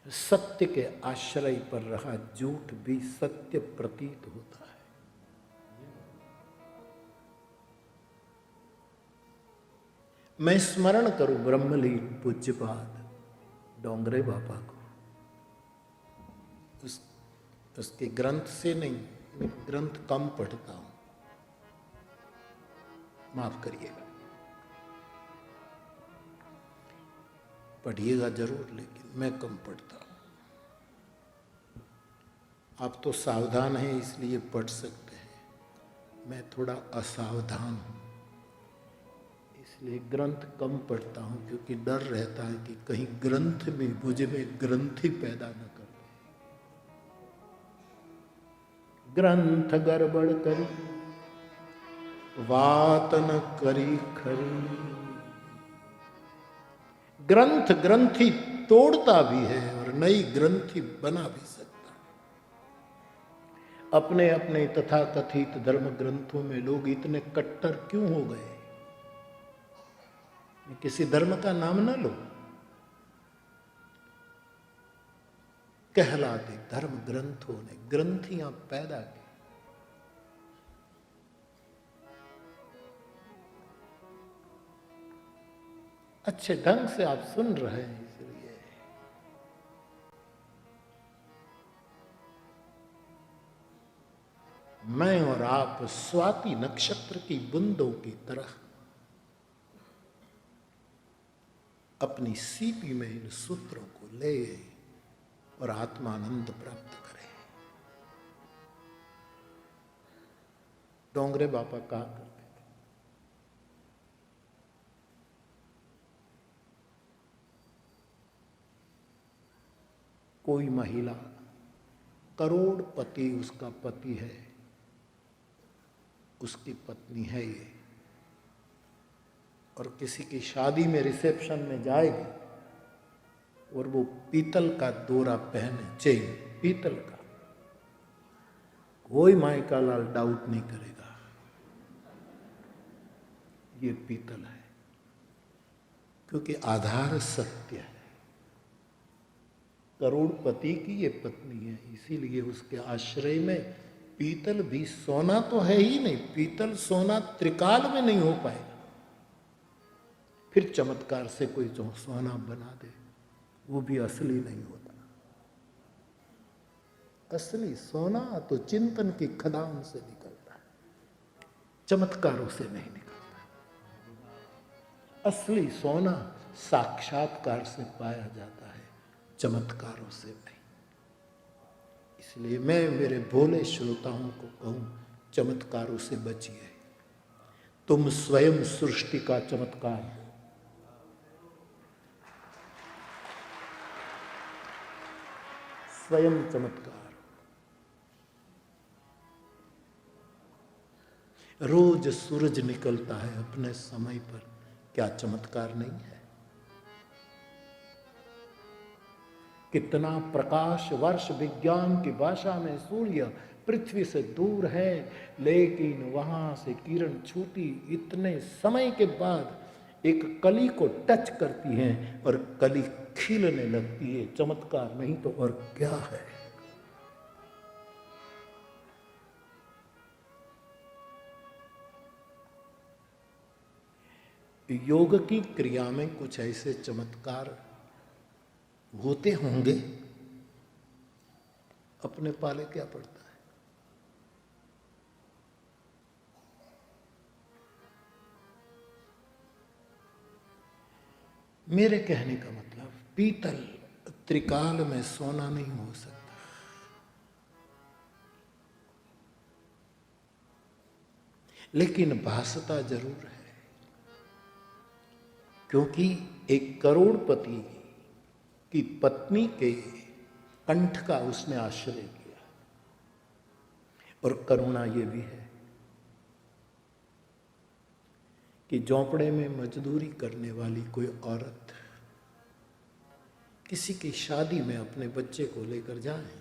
सत्य के आश्रय पर रहा झूठ भी सत्य प्रतीत होता है। मैं स्मरण करूं ब्रह्मलीन पूज्यपाद डोंगरे बाबा को, उसके ग्रंथ से नहीं, मैं ग्रंथ कम पढ़ता हूं, माफ करिएगा, पढ़िएगा जरूर, लेकिन मैं कम पढ़ता हूं। आप तो सावधान हैं इसलिए पढ़ सकते हैं, मैं थोड़ा असावधान हूं, इसलिए ग्रंथ कम पढ़ता हूं, क्योंकि डर रहता है कि कहीं ग्रंथ भी मुझे में ग्रंथि पैदा न कर दे। ग्रंथ गड़बड़ करी वात न करी खरी। ग्रंथ ग्रंथि तोड़ता भी है और नई ग्रंथि बना भी सकता है। अपने अपने तथाकथित धर्म ग्रंथों में लोग इतने कट्टर क्यों हो गए? किसी धर्म का नाम ना लो, कहलाते धर्म ग्रंथों ने ग्रंथियां पैदा की। अच्छे ढंग से आप सुन रहे हैं, इसलिए मैं और आप स्वाति नक्षत्र की बूंदों की तरह अपनी सीपी में इन सूत्रों को ले और आत्मानंद प्राप्त करें। डोंगरे बाबा कहा करते थे, कोई महिला करोड़पति उसका पति है, उसकी पत्नी है ये, और किसी की शादी में रिसेप्शन में जाएगी और वो पीतल का डोरा पहने, चेन पीतल का, कोई माई का लाल डाउट नहीं करेगा ये पीतल है, क्योंकि आधार सत्य है। करोड़पति की ये पत्नी है, इसीलिए उसके आश्रय में पीतल भी, सोना तो है ही नहीं, पीतल सोना त्रिकाल में नहीं हो पाएगा। फिर चमत्कार से कोई जो सोना बना दे वो भी असली नहीं होता। असली सोना तो चिंतन की खदान से निकलता है, चमत्कारों से नहीं निकलता। असली सोना साक्षात्कार से पाया जाता है, चमत्कारों से नहीं। इसलिए मैं मेरे भोले श्रोताओं को कहूं, चमत्कारों से बचिए। तुम स्वयं सृष्टि का चमत्कार हो। स्वयं चमत्कार। रोज सूरज निकलता है अपने समय पर, क्या चमत्कार नहीं है? कितना प्रकाश वर्ष विज्ञान की भाषा में सूर्य पृथ्वी से दूर है, लेकिन वहां से किरण छूटी इतने समय के बाद एक कली को टच करती है और कली खिलने लगती है। चमत्कार नहीं तो और क्या है? योग की क्रिया में कुछ ऐसे चमत्कार होते होंगे, अपने पाले क्या पड़ता है। मेरे कहने का मतलब, पीतल त्रिकाल में सोना नहीं हो सकता, लेकिन भासता जरूर है, क्योंकि एक करोड़पति की पत्नी के कंठ का उसने आश्रय किया। और करुणा ये भी है कि झोंपड़े में मजदूरी करने वाली कोई औरत किसी की शादी में अपने बच्चे को लेकर जाए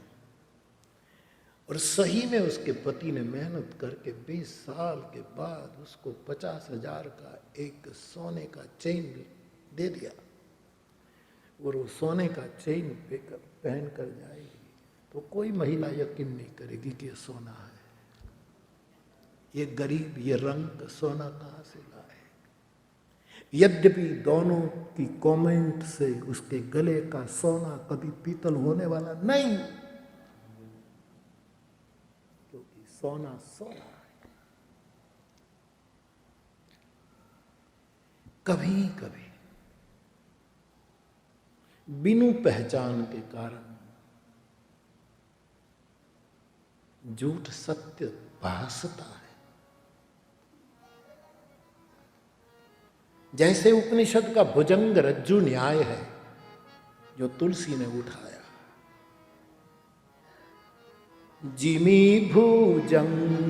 और सही में उसके पति ने मेहनत करके 20 साल के बाद उसको 50,000 का एक सोने का चेन दे दिया। और वो सोने का चेन पहन कर जाएगी तो कोई महिला यकीन नहीं करेगी कि ये सोना है। ये गरीब, ये रंग सोना कहाँ से लाए। यद्यपि दोनों की कमेंट से उसके गले का सोना कभी पीतल होने वाला नहीं, क्योंकि सोना सोना है। कभी कभी बिनु पहचान के कारण झूठ सत्य भासता है। जैसे उपनिषद का भुजंग रज्जु न्याय है जो तुलसी ने उठाया। जिमी भुजंग